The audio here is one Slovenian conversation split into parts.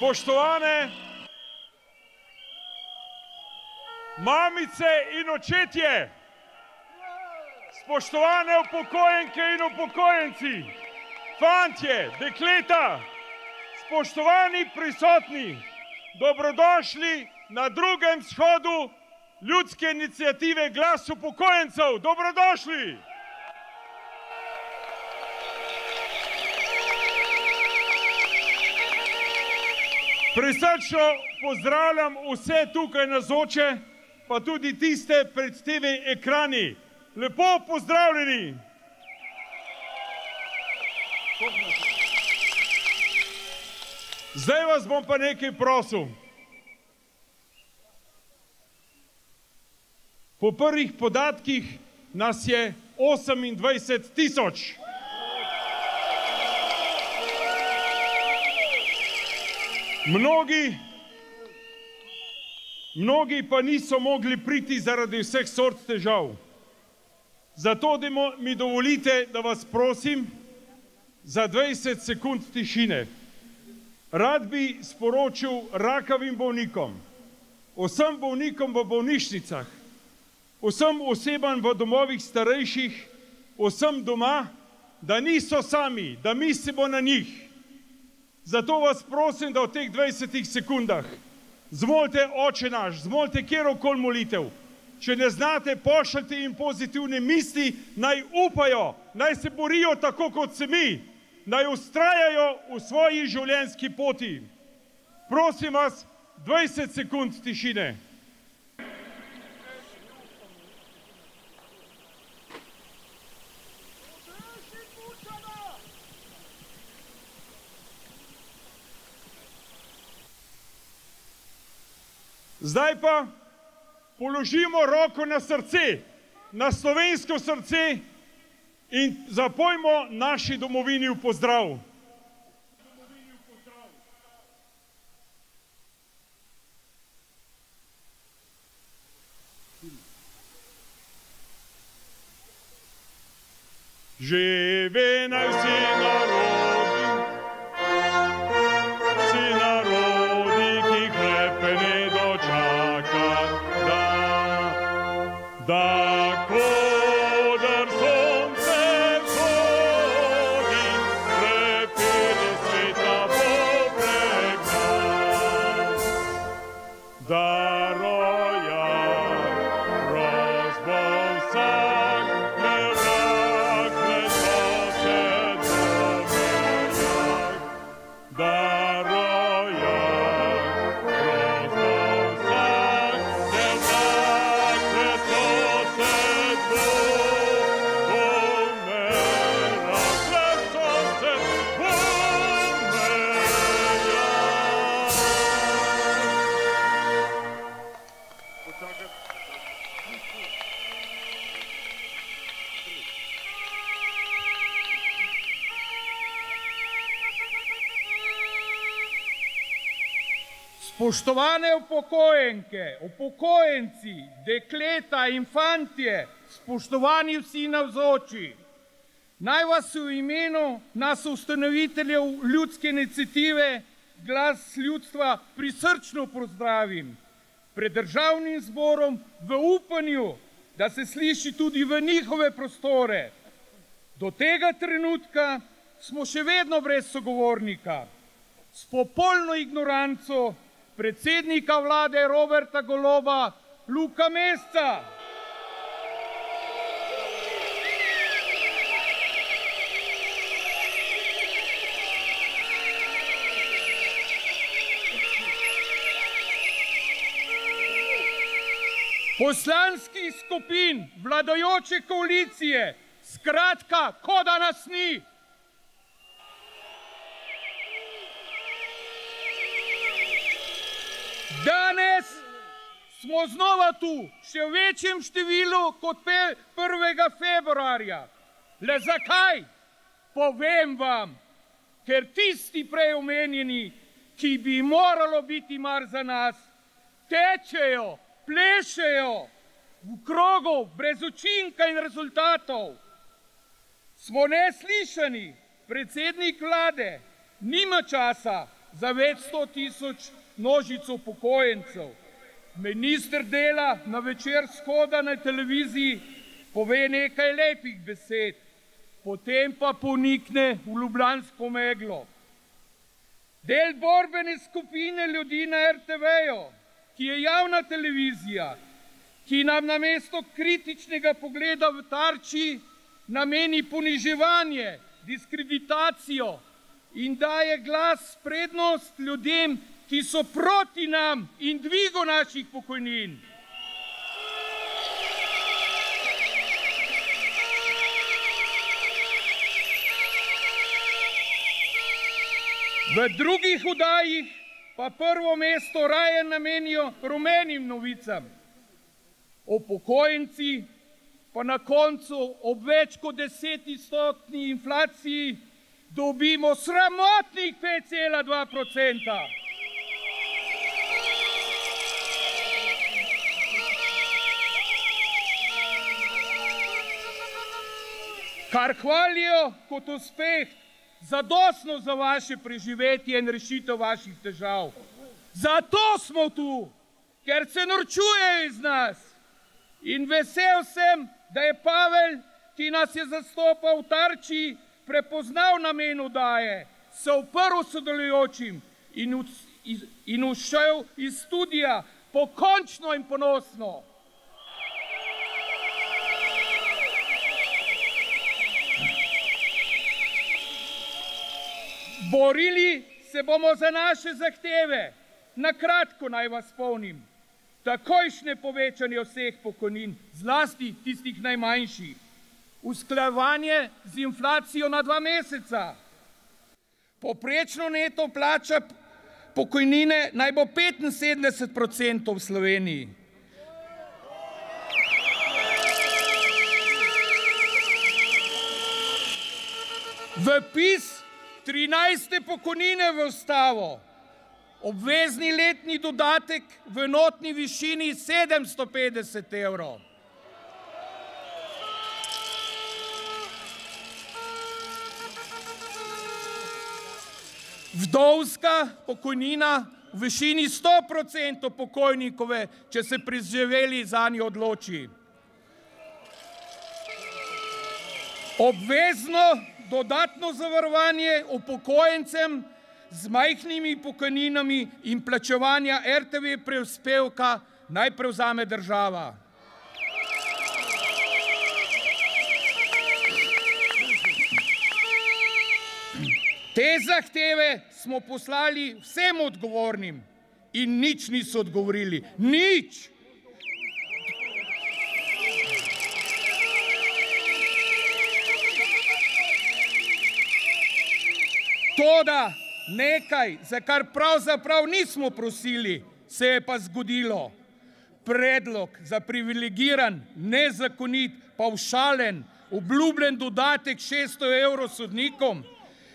Spoštovane mamice in očetje, spoštovane upokojenke in upokojenci, fantje, dekleta, spoštovani prisotni, dobrodošli na drugem shodu ljudske iniciative Glas upokojencev. Dobrodošli! Prisrčno pozdravljam vse tukaj navzoče, pa tudi tiste pred TV ekrani. Lepo pozdravljeni! Zdaj vas bom pa nekaj prosil. Po prvih podatkih nas je 28 000. Mnogi pa niso mogli priti zaradi vseh sort težav. Zato mi dovolite, da vas prosim za 20 sekund tišine. Rad bi sporočil rakavim bolnikom, vsem bolnikom v bolnišnicah, vsem osebam v domovih starejših, vsem doma, da niso sami, da mislimo na njih. Zato vas prosim, da v teh 20 sekundah zmolite Oče naš, zmolite kjerokoli molitev. Če ne znate, pošljite jim pozitivne misli, naj upajo, naj se borijo tako kot se mi, naj ustrajajo v svoji življenjski poti. Prosim vas, 20 sekund tišine. Zdaj pa položimo roko na srce, na slovensko srce in zapojmo naši domovini v pozdrav. Živi naj vsi narodi, vsi narodi, ki hlepe ne dočaka, da koder sonce vzhodi, prepelje sveta poprek nas. Da rojak rozbo vsak, ne vrak, ne sosed domenjak. Da rojak rozbo vsak, ne vrak, ne sosed domenjak. Ne sosed Spoštovane upokojenke, upokojenci, dekleta in fantje, spoštovani vsi navzoči, naj vas v imenu nas ustanoviteljev ljudske iniciative Glas ljudstva prisrčno pozdravim pred Državnim zborom v upanju, da se sliši tudi v njihove prostore. Do tega trenutka smo še vedno brez sogovornika. S popolno ignoranco predsednika vlade Roberta Goloba, Luka Mesca. Poslanskih skupin vladajoče koalicije, skratka, kot da nas ni. Danes smo znova tu, še v večjem številu kot 1. februarja. Le zakaj? Povem vam, ker tisti prej omenjeni, ki bi moralo biti mar za nas, tečejo, plešejo v krogu brez učinka in rezultatov. Smo neslišani, predsednik vlade nima časa, za več 100 000 množico upokojencev. Minister dela na večer shoda na televiziji, pove nekaj lepih besed, potem pa ponikne v ljubljansko meglo. Del borbene skupine ljudi na RTV-ju, ki je javna televizija, ki nam namesto kritičnega pogleda v Tarči nameni poniževanje, diskreditacijo in daje glas prednost ljudem, ki so proti nam in dvigu naših pokojnin. V drugih oddajih pa prvo mesto raje namenijo rumenim novicam. Upokojenci pa na koncu ob več kot 10% inflaciji dobimo sramotnih 5,2%. Kar hvalijo kot uspeh, zadostno za vaše preživetje in rešitev vaših težav. Zato smo tu, ker se norčujejo iz nas. In vesel sem, da je Pavel, ki nas je zastopal v Tarči, prepoznal namen oddaje, se uprl sodelujočim in ušel iz studija pokončno in ponosno. Borili se bomo za naše zahteve. Na kratko naj vas spomnim. Takojšnje povečanje vseh pokojnin, zlasti tistih najmanjših. Usklajevanje z inflacijo na 2 meseca. Poprečno neto plača pokojnine naj bo 75% v Sloveniji. Vpis 13. pokojnine v ustavo, obvezni letni dodatek v enotni višini 750 evrov. Vdovska pokojnina v višini 100% pokojnikove, če se preživeli zanjo odloči. Obvezno dodatno zavarovanje upokojencem z majhnimi pokojninami in plačevanja RTV prispevka naj prevzame država. Te zahteve smo poslali vsem odgovornim in nič niso odgovorili. Nič! Toda nekaj, za kar pravzaprav nismo prosili, se je pa zgodilo. Predlog za privilegiran, nezakonit, pavšalen, obljubljen dodatek 600 evrov sodnikom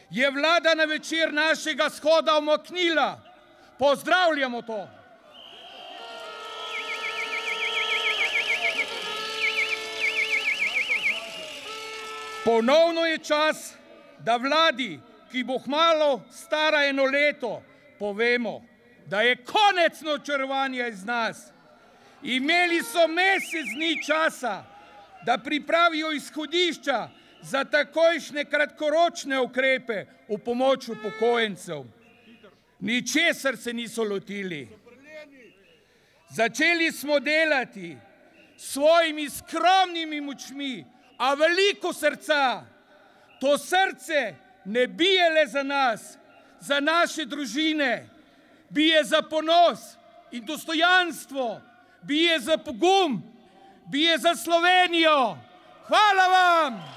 je vlada na večer našega shoda umaknila. Pozdravljamo to. Ponovno je čas, da vladi, ki bo kmalu stara 1 leto, povemo, da je konec norčevanja iz nas. Imeli so mesec dni časa, da pripravijo izhodišča za takojšnje kratkoročne ukrepe v pomoč upokojencev. Ničesar se niso lotili. Začeli smo delati s svojimi skromnimi močmi, a veliko srca. To srce ne bije le za nas, za naše družine, bije za ponos in dostojanstvo, bije za pogum, bije za Slovenijo. Hvala vam!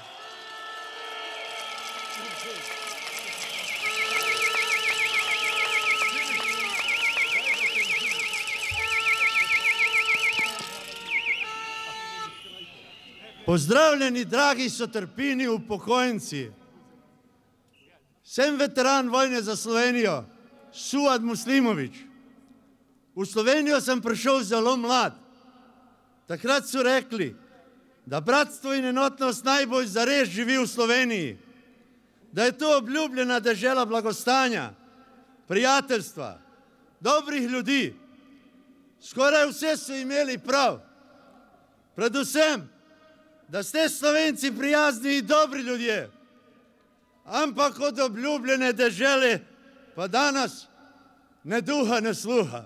Pozdravljeni, dragi sotrpini upokojenci. Sem veteran vojne za Slovenijo, Suad Muslimović. V Slovenijo sem prišel zelo mlad. Takrat so rekli, da bratstvo in enotnost najbolj zares živi v Sloveniji, da je to obljubljena dežela blagostanja, prijateljstva, dobrih ljudi. Skoraj vse so imeli prav. Predvsem, da ste Slovenci prijazni in dobri ljudje. Ampak od obljubljene dežele pa danes ne duha, ne sluha.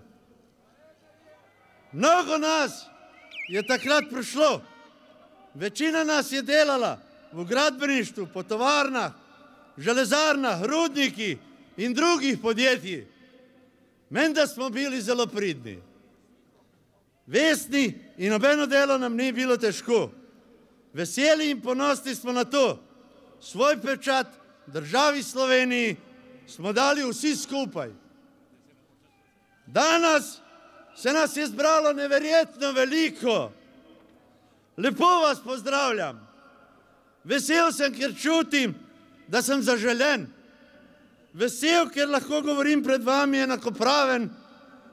Mnogo nas je takrat prišlo. Večina nas je delala v gradbeništvu, po tovarnah, železarnah, rudniki in drugih podjetij. Menda smo bili zelo pridni. Vestni in nobeno delo nam ni bilo težko. Veseli in ponosni smo na to. Svoj pečat državi Sloveniji smo dali vsi skupaj. Danes se nas je zbralo neverjetno veliko. Lepo vas pozdravljam. Vesel sem, ker čutim, da sem zaželen. Vesel, ker lahko govorim pred vami enakopraven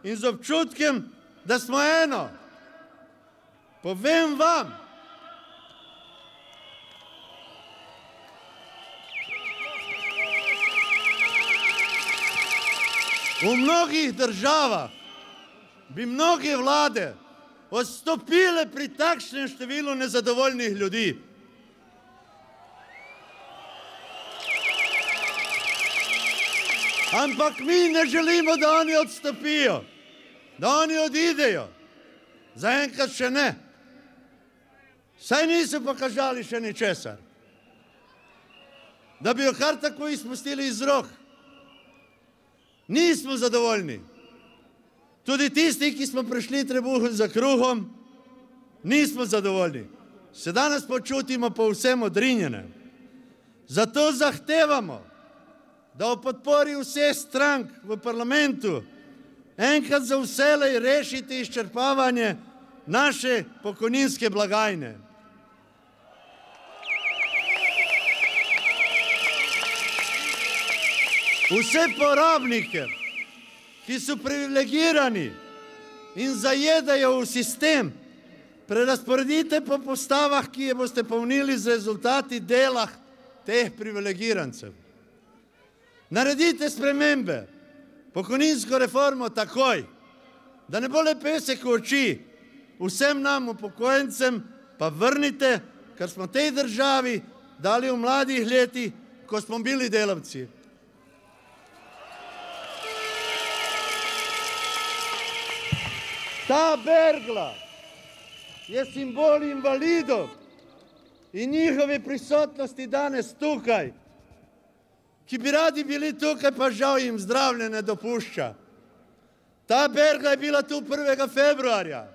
in z občutkem, da smo eno. Povem vam, v mnogih državah bi mnoge vlade odstopile pri takšnem številu nezadovoljnih ljudi. Ampak mi ne želimo, da oni odstopijo, da oni odidejo. Zaenkrat še ne. Saj niso pokazali še ničesar. Da bi jo kar tako izpustili iz rok. Nismo zadovoljni. Tudi tisti, ki smo prišli trebuhom za kruhom, nismo zadovoljni. Se danes počutimo povsem odrinjene. Zato zahtevamo, da v podpori vseh strank v parlamentu enkrat za vselej rešite izčrpavanje naše pokojninske blagajne. Vse porabnike, ki so privilegirani in zajedajo v sistem, prerazporedite po postavah, ki je boste polnili z rezultati dela teh privilegirancev. Naredite spremembe, pokojninsko reformo takoj, da ne bo le pesek v oči, vsem nam upokojencem pa vrnite, kar smo tej državi dali v mladih letih, ko smo bili delavci. Ta bergla je simbol invalidov in njihove prisotnosti danes tukaj, ki bi radi bili tukaj, pa žal jim zdravje ne dopušča. Ta bergla je bila tu 1. februarja.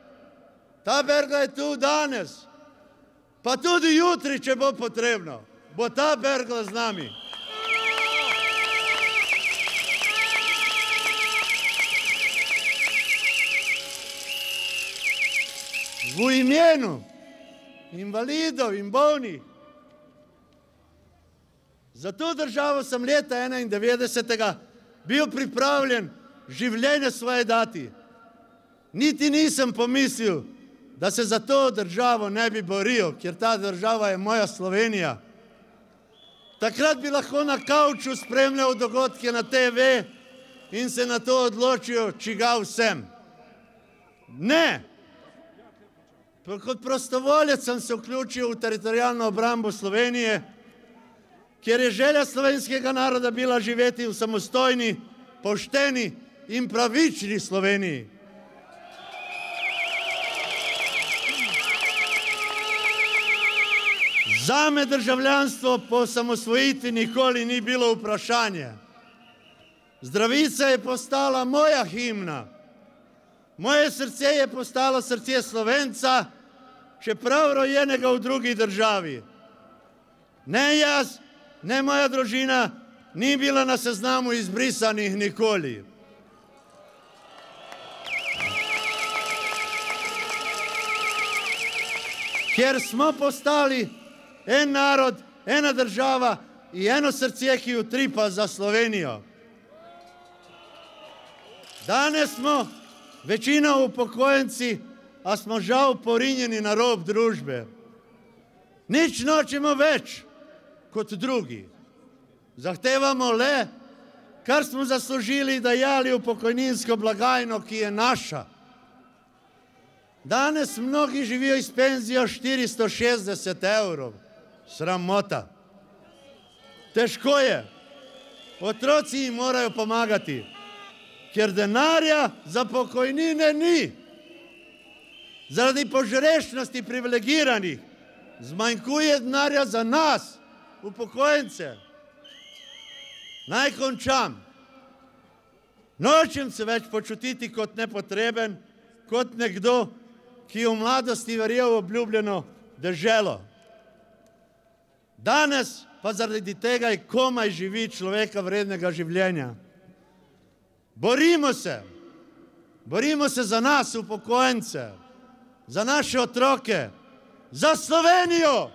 Ta bergla je tu danes. Pa tudi jutri, če bo potrebno, bo ta bergla z nami. V imenu invalidov in bolnih. Za to državo sem leta 1991. bil pripravljen življenje svoje dati. Niti nisem pomislil, da se za to državo ne bi boril, ker ta država je moja Slovenija. Takrat bi lahko na kavču spremljal dogodke na TV in se na to odločil, čigav sem. Ne! Kot prostovoljec sem se vključil v teritorijalno obrambo Slovenije, kjer je želja slovenskega naroda bila živeti v samostojni, pošteni in pravični Sloveniji. Zame državljanstvo po osamosvojitvi nikoli ni bilo vprašanje. Zdravica je postala moja himna. Moje srce je postalo srce Slovenca, čeprav rojenega v drugi državi. Ne jaz, ne moja družina ni bila na seznamu izbrisanih nikoli. Ker smo postali en narod, ena država in eno srce, ki utripa za Slovenijo. Danes smo večina upokojenci, a smo žal porinjeni na rob družbe. Nič nočemo več kot drugi. Zahtevamo le, kar smo zaslužili, dajali v pokojninsko blagajno, ki je naša. Danes mnogi živijo iz penzijo 460 evrov. Sramota. Težko je. Otroci jim morajo pomagati, ker denarja za pokojnine ni. Zaradi požrešnosti privilegiranih zmanjkuje denarja za nas, upokojence. Naj končam. Nočem se več počutiti kot nepotreben, kot nekdo, ki je v mladosti verjel v obljubljeno deželo. Danes pa zaradi tega komaj živi človeka vrednega življenja. Borimo se za nas, upokojence, za naše otroke, za Slovenijo!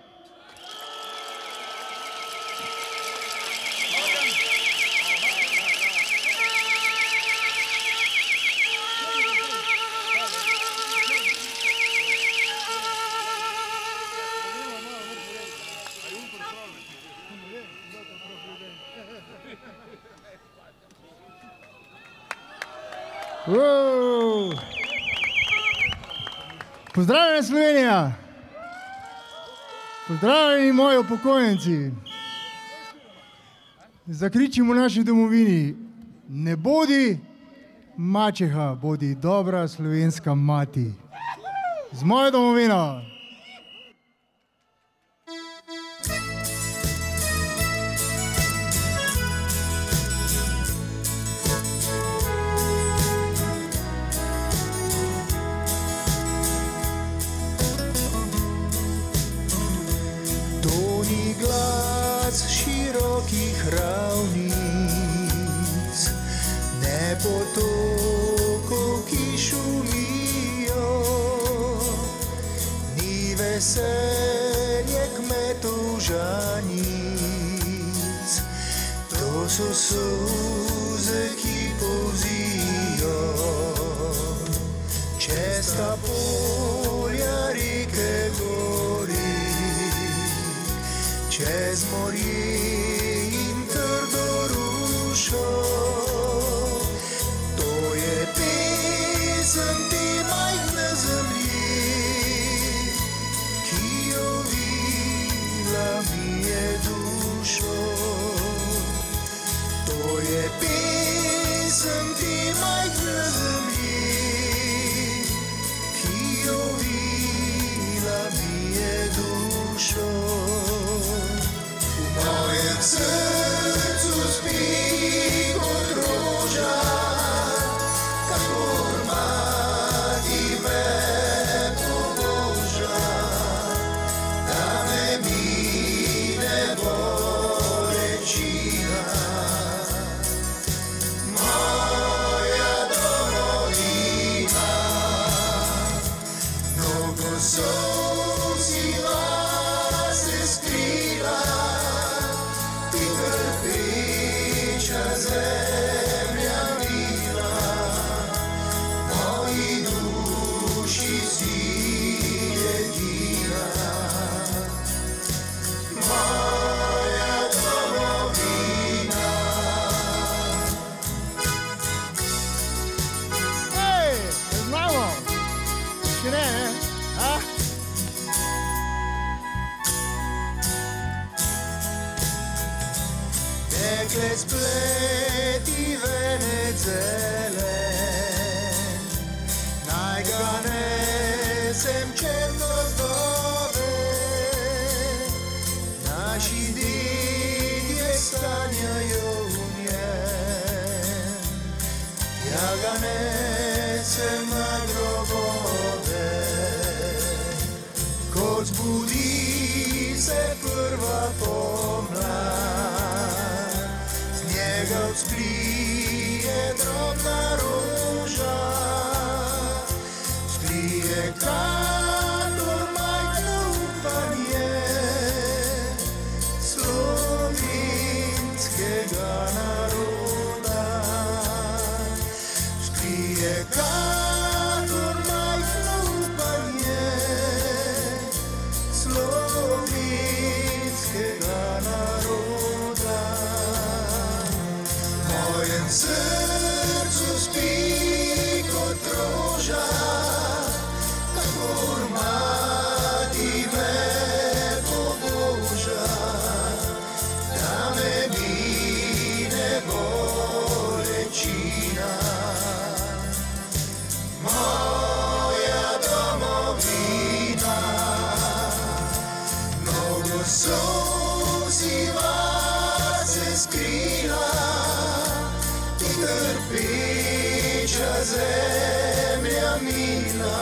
Pozdravljena Slovenija! Pozdravljeni moji upokojenci! Zakričimo naši domovini: ne bodi mačeha, bodi dobra slovenska mati. Z mojo domovino! Širokih ravnic, ne potokov, ki šumijo, ni veselje kmetov žanic, to so solze, ki polzijo čez ta polja, reke, gori, čez morje in trdo rušo. To je pesem te majhne zemlji, ki jo vila mi je dušo. To je pesem te majhne zemlji, ki jo vila mi je dušo. V mojem srcu spi kot roža, kakor mati me poboža, da me mine bolečina. Moja domovina, mnogo solz se skriva, zemlja mila, moji duši si edina. Moja domovina. Hej, znamo! Še ne, a? Dekle spleti venecele, naj ga nesem črno zdove. Naši dedje stanjajo v njem, ja ga nesem na grobove. Ko zbudi se prva pomlad, njega vzklije drobna roža, vzklije kakor majhno upanje slovenskega naroda. Vzklije kakor majhno upanje slovenskega naroda. vina,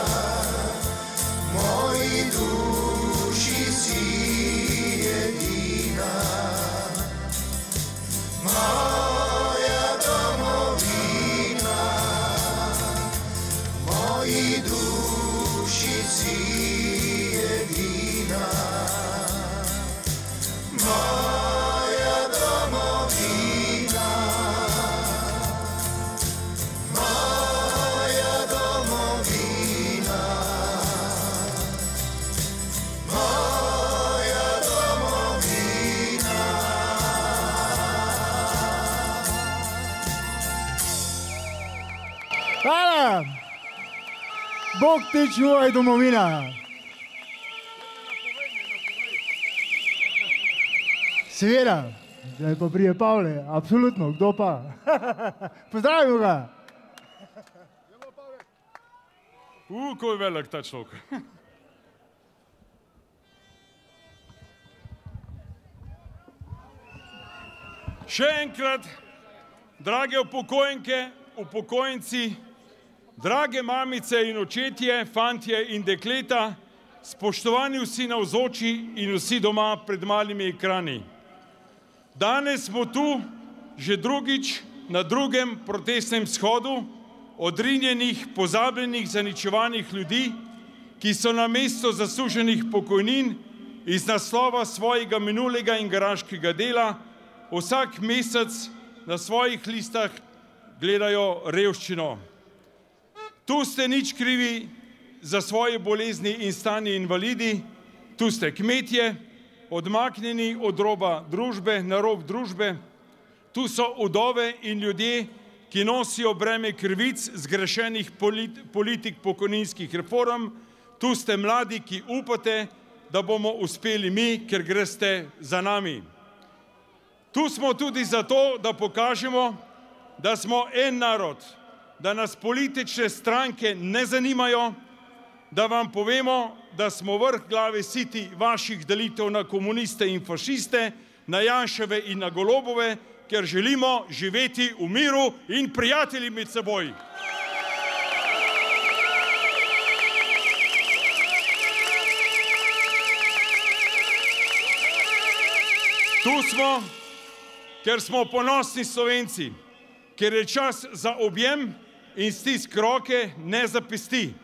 moji duši si edina. Moja domovina, moji duši si edina. Moja domovina, moja domovina, moja domovina. Hvala! Bog te čuvaj, domovina! Seveda, zdaj pa prije Pavle, absolutno, kdo pa? Pozdravimo ga! Ko je velik ta človek. Še enkrat, drage upokojenke, upokojenci, drage mamice in očetje, fantje in dekleta, spoštovani vsi navzoči in vsi doma pred malimi ekrani. Danes smo tu že drugič na drugem protestnem shodu odrinjenih, pozabljenih, zaničevanih ljudi, ki so namesto zasluženih pokojnin iz naslova svojega minulega in garaškega dela vsak mesec na svojih listah gledajo revščino. Tu ste nič krivi za svoje bolezni in stanje invalidi, tu ste kmetje, odmaknjeni od roba družbe, na rob družbe, tu so vdove in ljudje, ki nosijo breme krivic zgrešenih politik pokojninskih reform, tu ste mladi, ki upate, da bomo uspeli mi, ker greste za nami. Tu smo tudi zato, da pokažemo, da smo en narod, da nas politične stranke ne zanimajo, da vam povemo, da smo vrh glave siti vaših delitev na komuniste in fašiste, na Janševe in na Golobove, ker želimo živeti v miru in prijatelji med seboj. Tu smo, ker smo ponosni Slovenci, ker je čas za objem in stisk roke, ne za pesti.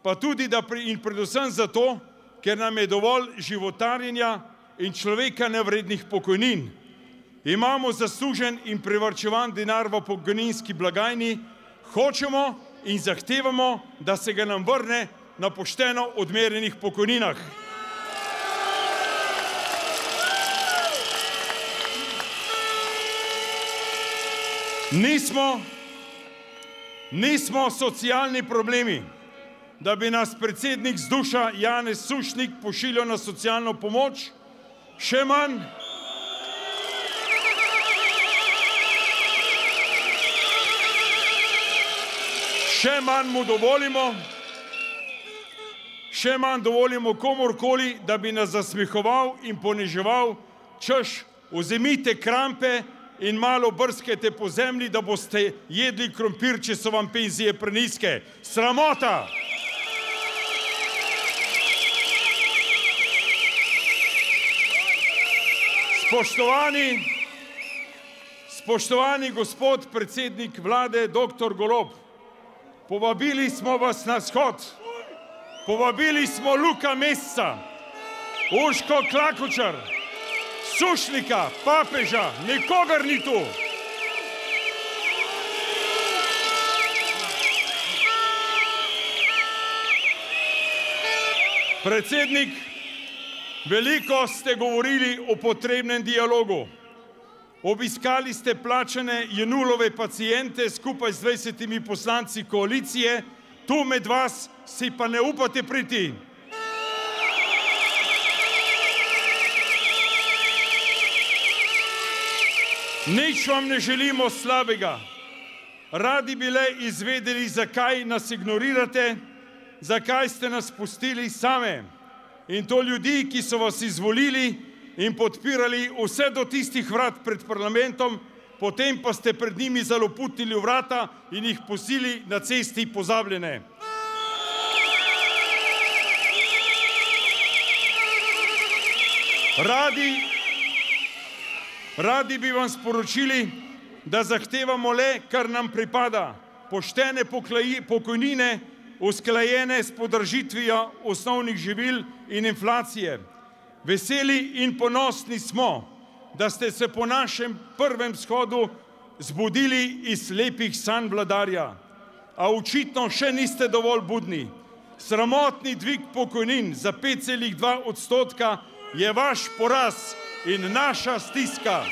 Pa tudi in predvsem zato, ker nam je dovolj životarjenja in človeka nevrednih pokojnin. Imamo zaslužen in privarčevan denar v pokojninski blagajni, hočemo in zahtevamo, da se ga nam vrne na pošteno odmerjenih pokojninah. Nismo socialni problemi, da bi nas predsednik ZDUŠ-a Janez Sušnik pošiljal na socialno pomoč, še manj mu dovolimo komorkoli, da bi nas zasmehoval in poniževal, češ, vzemite krampe in malo brskajte po zemlji, da boste jedli krompir, če so vam penzije prenizke. Sramota! Spoštovani gospod predsednik vlade, dr. Golob, povabili smo vas na shod, povabili smo Luka Mesca, Urško Klakočar, Sušnika, Papeža, nikogar ni tu. Predsednik, veliko ste govorili o potrebnem dialogu. Obiskali ste plačane Jenulove paciente skupaj z 20 poslanci koalicije, tu med vas si pa ne upate priti. Nič vam ne želimo slabega. Radi bi le izvedeli, zakaj nas ignorirate, zakaj ste nas pustili same. In to ljudi, ki so vas izvolili in podpirali vse do tistih vrat pred parlamentom, potem pa ste pred njimi zaloputili vrata in jih pustili na cesti pozabljene. Radi bi vam sporočili, da zahtevamo le, kar nam pripada, poštene pokojnine, usklajene s podražitvijo osnovnih živil in inflacije. Veseli in ponosni smo, da ste se po našem prvem shodu zbudili iz lepih sanj vladarja, a očitno še niste dovolj budni. Sramotni dvig pokojnin za 5,2% je vaš poraz in naša stiska.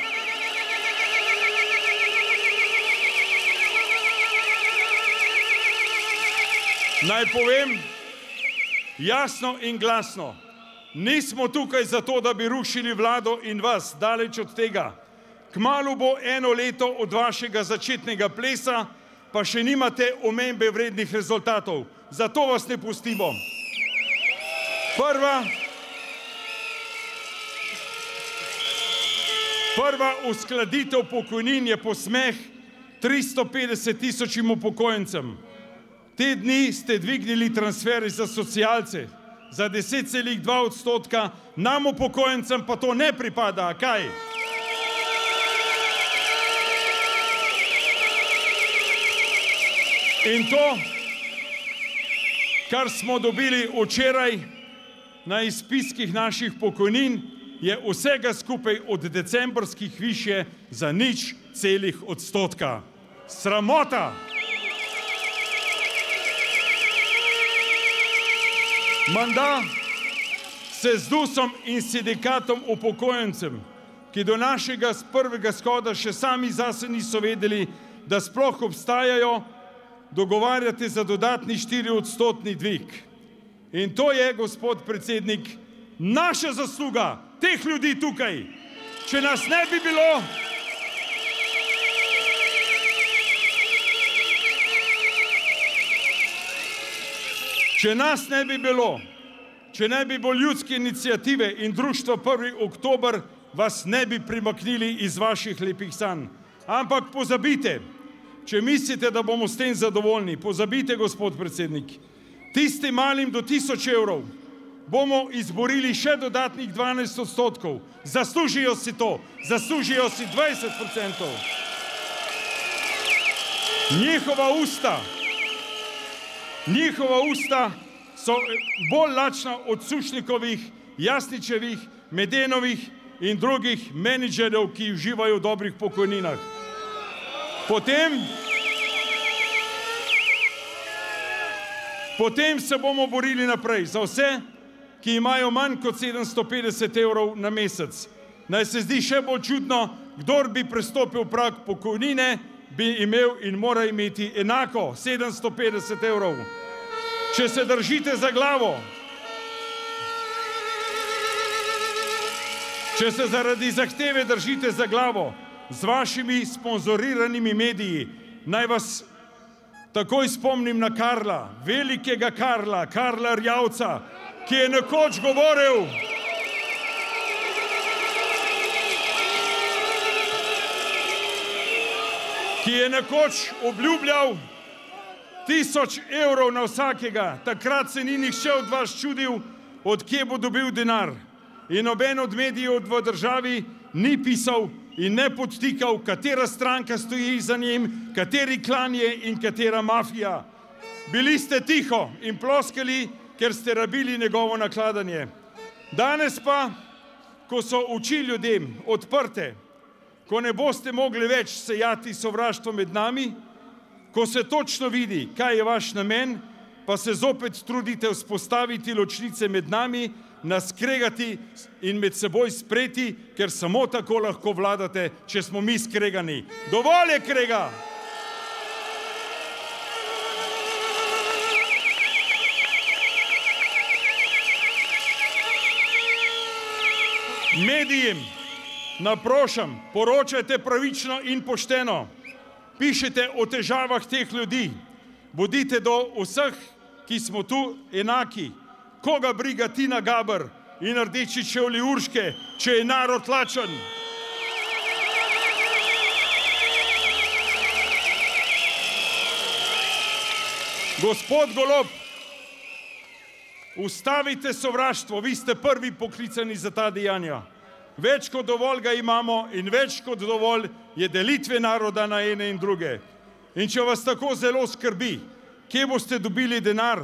Naj povem jasno in glasno, nismo tukaj zato, da bi rušili vlado in vas, daleč od tega. Kmalu bo 1 leto od vašega začetnega plesa, pa še nimate omembe vrednih rezultatov. Zato vas ne pustimo. Prva uskladitev pokojnin je posmeh 350 tisočim upokojencem. Te dni ste dvignili transfere za socialce za 10,2%, nam upokojencem pa to ne pripada, kaj? In to, kar smo dobili včeraj na izpiskih naših pokojnin, je vsega skupaj od decembrskih višje za 0,1%. Sramota! Menda se z DUS-om in sindikatom upokojencem, ki do našega prvega shoda še sami zase niso vedeli, da sploh obstajajo, dogovarjate za dodatni 4% dvig. In to je, gospod predsednik, naša zasluga, teh ljudi tukaj. Če nas ne bi bilo, če ne bi bilo ljudske iniciative in društva 1. oktober, vas ne bi primaknili iz vaših lepih sanj. Ampak pozabite, če mislite, da bomo s tem zadovoljni, pozabite, gospod predsednik, tistim malim do 1000 evrov bomo izborili še dodatnih 12%. Zaslužijo si to, zaslužijo si 20%. Njihova usta so bolj lačna od Sušnikovih, Jasničevih, Medenovih in drugih menedžerjev, ki uživajo v dobrih pokojninah. Potem se bomo borili naprej za vse, ki imajo manj kot 750 evrov na mesec. Naj se zdi še bolj čudno, kdor bi prestopil prag pokojnine, bi imel in mora imeti enako 750 evrov. Če se držite za glavo, če se zaradi zahteve držite za glavo z vašimi sponzoriranimi mediji, naj vas takoj spomnim na Karla, velikega Karla Rjavca, ki je nekoč govoril, ki je nekoč obljubljal 1000 evrov na vsakega. Takrat se ni nihče od vas čudil, od kje bo dobil denar. In noben od medijev v državi ni pisal in ne podtikal, katera stranka stoji za njim, kateri klan je in katera mafija. Bili ste tiho in ploskali, ker ste rabili njegovo nakladanje. Danes pa, ko so oči ljudem odprte, ko ne boste mogli več sejati sovraštvo med nami, ko se točno vidi, kaj je vaš namen, pa se zopet trudite vzpostaviti ločnice med nami, nas kregati in med seboj spreti, ker samo tako lahko vladate, če smo mi skregani. Dovolj je krega! Medijem naprošam, poročajte pravično in pošteno. Pišite o težavah teh ljudi. Bodite do vseh, ki smo tu, enaki. Koga briga Tina Gaber in rdeči čevlji Urške, če je narod lačen? Gospod Golob, ustavite sovraštvo, vi ste prvi poklicani za ta dejanja. Več kot dovolj ga imamo in več kot dovolj je delitve naroda na ene in druge. In če vas tako zelo skrbi, kje boste dobili denar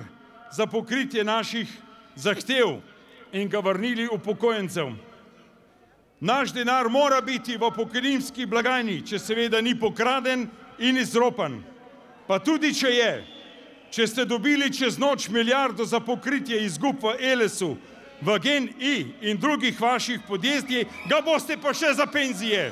za pokritje naših zahtev in ga vrnili upokojencem. Naš denar mora biti v pokojninski blagajni, če seveda ni pokraden in izropan. Pa tudi če je, če ste dobili čez noč milijardo za pokritje izgub v Elesu, v GEN-I in drugih vaših podjetij, ga boste pa še za penzije.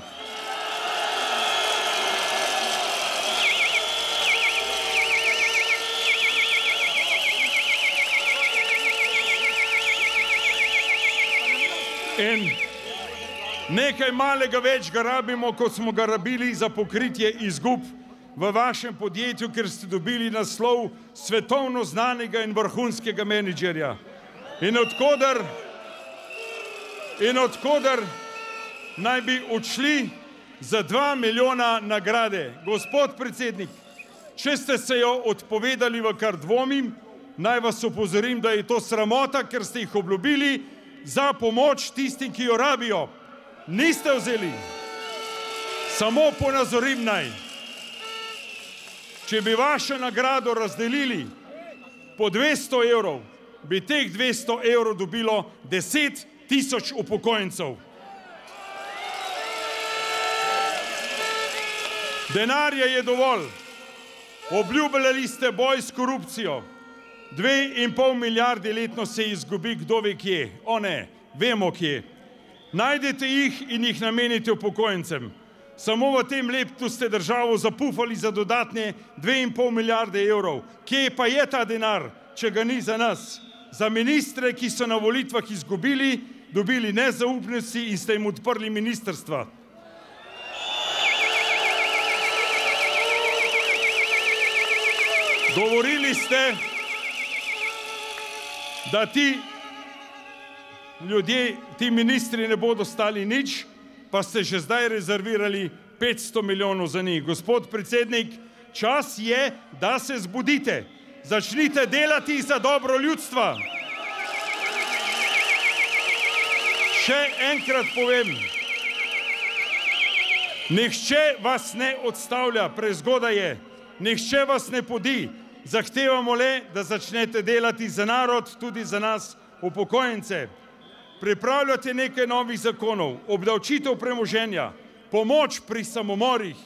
In nekaj malega več ga rabimo, kot smo ga rabili za pokritje izgub v vašem podjetju, ker ste dobili naslov svetovno znanega in vrhunskega menedžerja. In odkoder naj bi odšli za 2 milijona nagrade. Gospod predsednik, če ste se jo odpovedali, v kar dvomim, naj vas opozorim, da je to sramota, ker ste jih obljubili za pomoč tistim, ki jo rabijo. Niste vzeli. Samo ponazorim naj. Če bi vašo nagrado razdelili po 200 evrov, bi teh 200 evrov dobilo 10 tisoč upokojencev. Denarja je dovolj. Obljubljali ste boj s korupcijo. 2,5 milijarde letno se izgubi, kdo ve kje. O ne, vemo kje. Najdete jih in jih namenite upokojencem. Samo v tem letu ste državo zapufali za dodatne 2,5 milijarde evrov. Kje pa je ta denar, če ga ni za nas? Za ministre, ki so na volitvah izgubili, dobili nezaupnosti in ste jim odprli ministrstva. Govorili ste, da ti ljudje, ti ministri ne bodo stali nič, pa ste že zdaj rezervirali 500 milijonov za njih. Gospod predsednik, čas je, da se zbudite. Začnite delati za dobro ljudstva. Še enkrat povem, nihče vas ne odstavlja, prezgodaj je, nihče vas ne podi. Zahtevamo le, da začnete delati za narod, tudi za nas, upokojence. Pripravljate nekaj novih zakonov, obdavčitev premoženja, pomoč pri samomorih.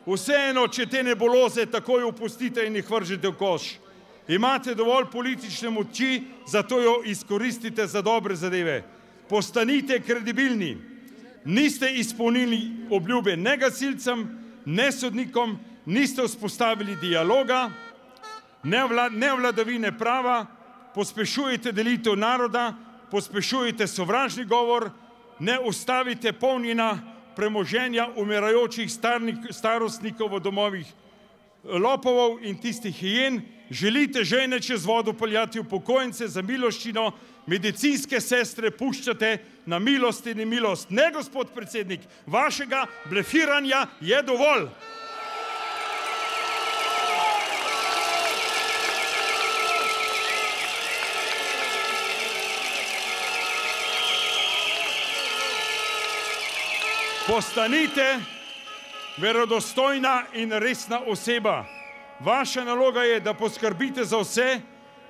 Vseeno, če te nebuloze takoj opustite in jih vržete v koš. Imate dovolj politične moči, zato jo izkoristite za dobre zadeve. Postanite kredibilni. Niste izpolnili obljube ne gasilcem, ne sodnikom, niste vzpostavili dialoga, ne vladavine prava, pospešujete delitev naroda, pospešujete sovražni govor, ne ustavite polnjenja premoženja umirajočih starostnikov v domovih lopovov in tistih hijen, želite žene čez vodo peljati upokojence za miloščino, medicinske sestre puščate na milost in nemilost. Ne, gospod predsednik, vašega blefiranja je dovolj. Postanite verodostojna in resna oseba. Vaša naloga je, da poskrbite za vse,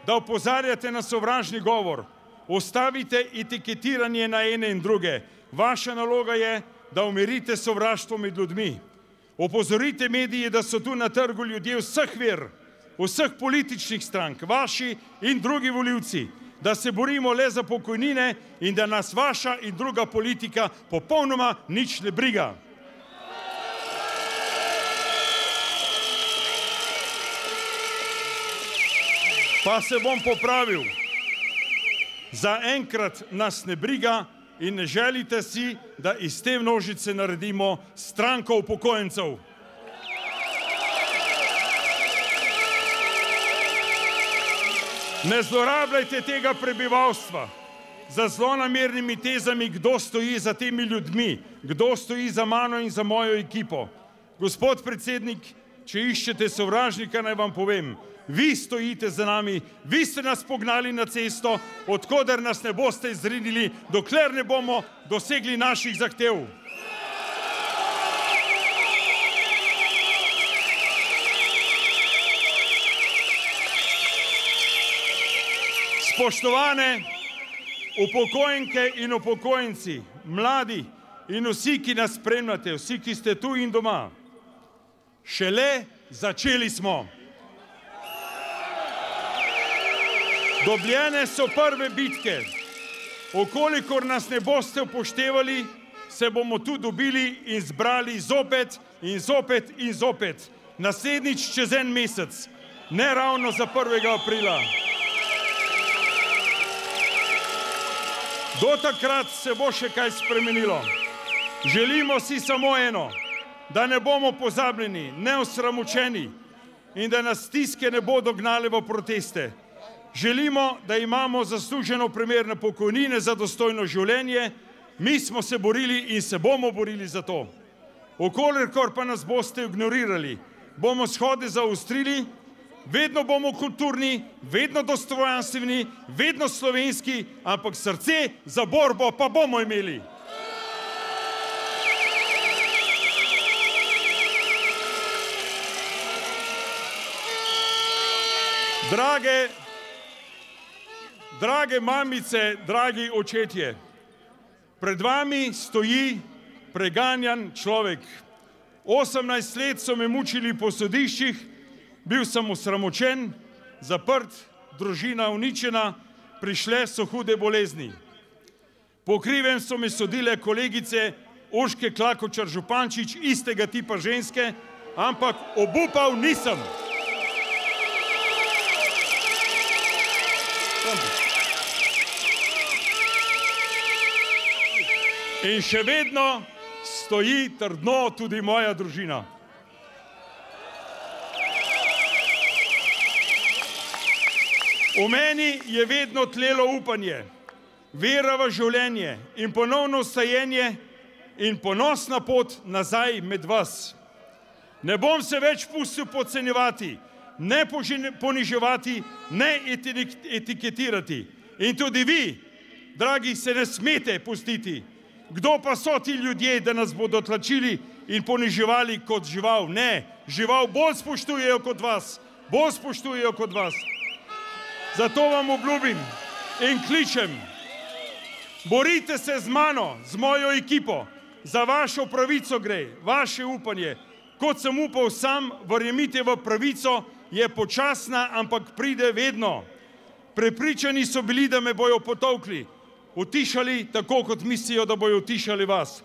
da opozarjate na sovražni govor. Ustavite etiketiranje na ene in druge. Vaša naloga je, da umirite sovraštvo med ljudmi. Opozorite medije, da so tu na trgu ljudje vseh ver, vseh političnih strank, vaši in drugi volivci, da se borimo le za pokojnine in da nas vaša in druga politika popolnoma nič ne briga. Pa se bom popravil. Zaenkrat nas ne briga in ne želite si, da iz te množice naredimo stranko upokojencev. Ne zlorabljajte tega prebivalstva za zlonamernimi tezami, kdo stoji za temi ljudmi, kdo stoji za mano in za mojo ekipo. Gospod predsednik, če iščete sovražnika, naj vam povem, vi stojite za nami, vi ste nas pognali na cesto, odkoder nas ne boste izrinili, dokler ne bomo dosegli naših zahtev. Spoštovane upokojenke in upokojenci, mladi in vsi, ki nas spremljate, vsi, ki ste tu in doma, šele začeli smo. Dobljene so prve bitke. Okolikor nas ne boste upoštevali, se bomo tu dobili in zbrali zopet in zopet in zopet. Naslednjič čez en mesec, ne ravno za 1. aprila. Do takrat se bo še kaj spremenilo. Želimo si samo eno, da ne bomo pozabljeni, ne osramočeni in da nas stiske ne bodo gnale v proteste. Želimo, da imamo zasluženo primerne pokojnine za dostojno življenje. Mi smo se borili in se bomo borili za to. Okolikor pa nas boste ignorirali, bomo shode zaostrili, vedno bomo kulturni, vedno dostojanstveni, vedno slovenski, ampak srce za borbo pa bomo imeli. Drage mamice, dragi očetje, pred vami stoji preganjan človek. 18 let so me mučili po sodiščih, bil sem osramočen, zaprt, družina uničena, prišle so hude bolezni. Po krivem so me sodile kolegice Urške Klakočar Župančič, istega tipa ženske, ampak obupal nisem. In še vedno stoji trdno tudi moja družina. V meni je vedno tlelo upanje, vera v življenje in ponovno vstajenje in ponosna pot nazaj med vas. Ne bom se več pustil podcenjevati, ne poniževati, ne etiketirati. In tudi vi, dragi, se ne smete pustiti. Kdo pa so ti ljudje, da nas bodo tlačili in poniževali kot žival? Ne, žival bolj spoštujejo kot vas, bolj spoštujejo kot vas. Zato vam obljubim in kličem, borite se z mano, z mojo ekipo, za vašo pravico gre, vaše upanje. Kot sem upal sam, verjemite v pravico, je počasna, ampak pride vedno. Prepričani so bili, da me bojo potolkli, utišali, tako kot mislijo, da bojo utišali vas.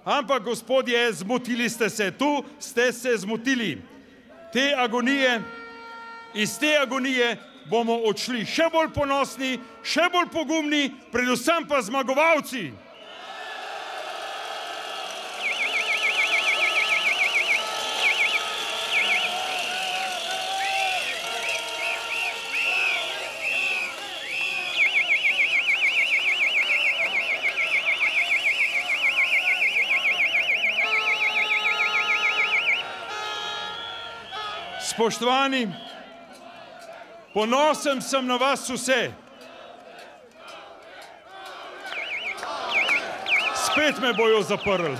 Ampak, gospodje, zmotili ste se, tu ste se zmotili. Iz te agonije bomo odšli še bolj ponosni, še bolj pogumni, predvsem pa zmagovalci. Spoštovani, ponosen sem na vas vse. Spet me bojo zaprli.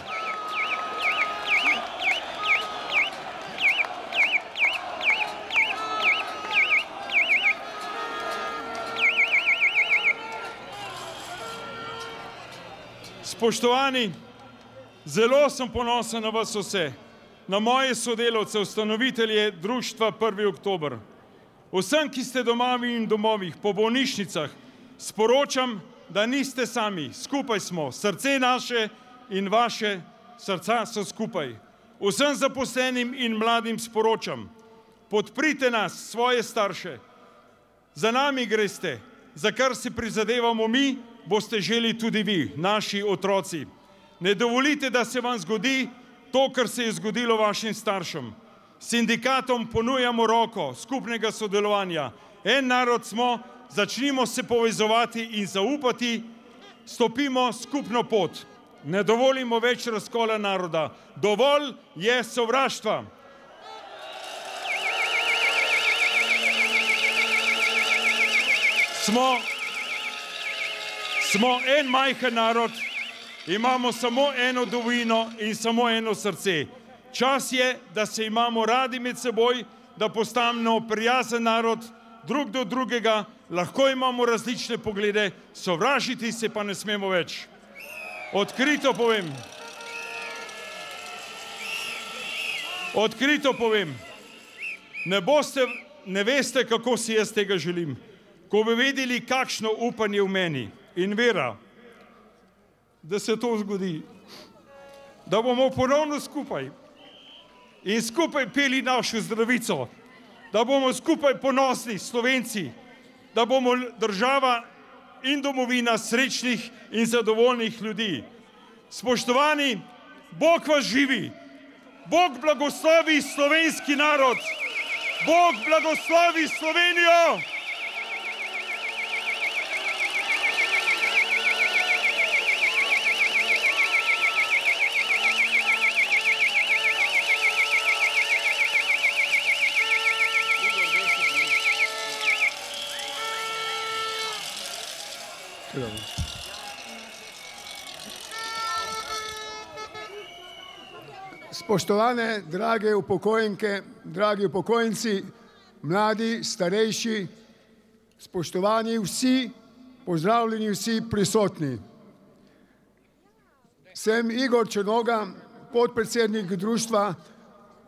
Spoštovani, zelo sem ponosen na vas vse. Na moje sodelavce, ustanovitelje društva 1. oktober. Vsem, ki ste doma in domovih, po bolnišnicah, sporočam, da niste sami, skupaj smo, srce naše in vaše srca so skupaj. Vsem zaposlenim in mladim sporočam, podprite nas, svoje starše, za nami greste, za kar si prizadevamo mi, boste želi tudi vi, naši otroci. Ne dovolite, da se vam zgodi to, kar se je zgodilo vašim staršem. Sindikatom ponujamo roko skupnega sodelovanja. En narod smo, začnimo se povezovati in zaupati, stopimo skupno pot. Ne dovolimo več razkola naroda. Dovolj je sovraštva. Smo en majhen narod, imamo samo eno domovino in samo eno srce. Čas je, da se imamo radi med seboj, da postanemo prijazen narod, drug do drugega, lahko imamo različne poglede, sovražiti se pa ne smemo več. Odkrito povem, ne veste, kako si jaz tega želim. Ko bi vedeli, kakšno upanje v meni in vera, da se to zgodi, da bomo ponovno skupaj in skupaj peli našo zdravico, da bomo skupaj ponosni Slovenci, da bomo država in domovina srečnih in zadovoljnih ljudi. Spoštovani, Bog vas živi, Bog blagoslovi slovenski narod, Bog blagoslovi Slovenijo! Spoštovane, drage upokojenke, dragi upokojenci, mladi, starejši, spoštovani vsi, pozdravljeni vsi prisotni. Sem Igor Črnoga, podpredsednik društva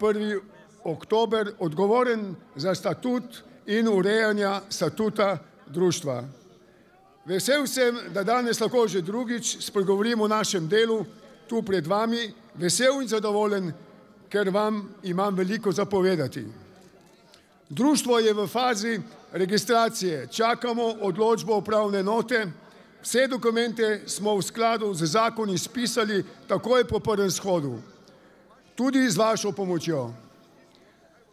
1. oktober, odgovoren za statut in urejanja statuta društva. Vesel sem, da danes lahko že drugič spregovorim o našem delu tu pred vami, vesel in zadovoljen, ker vam imam veliko za povedati. Društvo je v fazi registracije, čakamo odločbo upravne enote, vse dokumente smo v skladu z zakoni spisali takoj po prvem shodu, tudi z vašo pomočjo.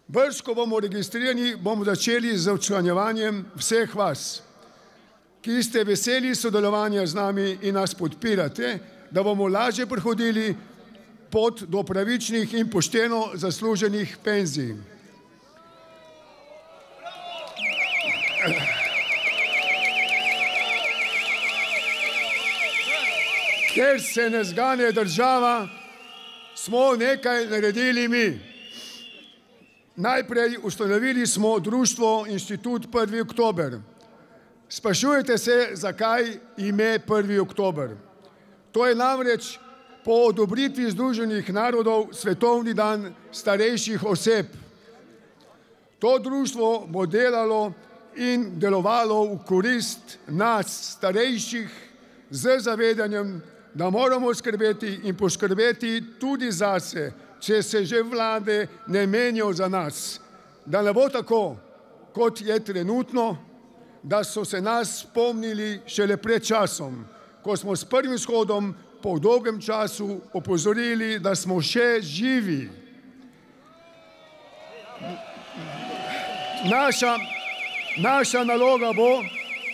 Brž, ko bomo registrirani, bomo začeli z včlanjevanjem vseh vas, ki ste veseli sodelovanja z nami in nas podpirate, da bomo lažje prehodili pot do pravičnih in pošteno zasluženih penzij. Ker se ne zgane država, smo nekaj naredili mi. Najprej ustanovili smo društvo Inštitut 1. oktober. Sprašujete se, zakaj ime 1. oktober. To je namreč po odobritvi Združenih narodov Svetovni dan starejših oseb. To društvo bo delalo in delovalo v korist nas, starejših, z zavedanjem, da moramo skrbeti in poskrbeti tudi zase, če se že vlade ne menijo za nas. Da ne bo tako, kot je trenutno, da so se nas spomnili šele pred časom, ko smo s prvim shodom po dolgem času opozorili, da smo še živi. Naša naloga bo,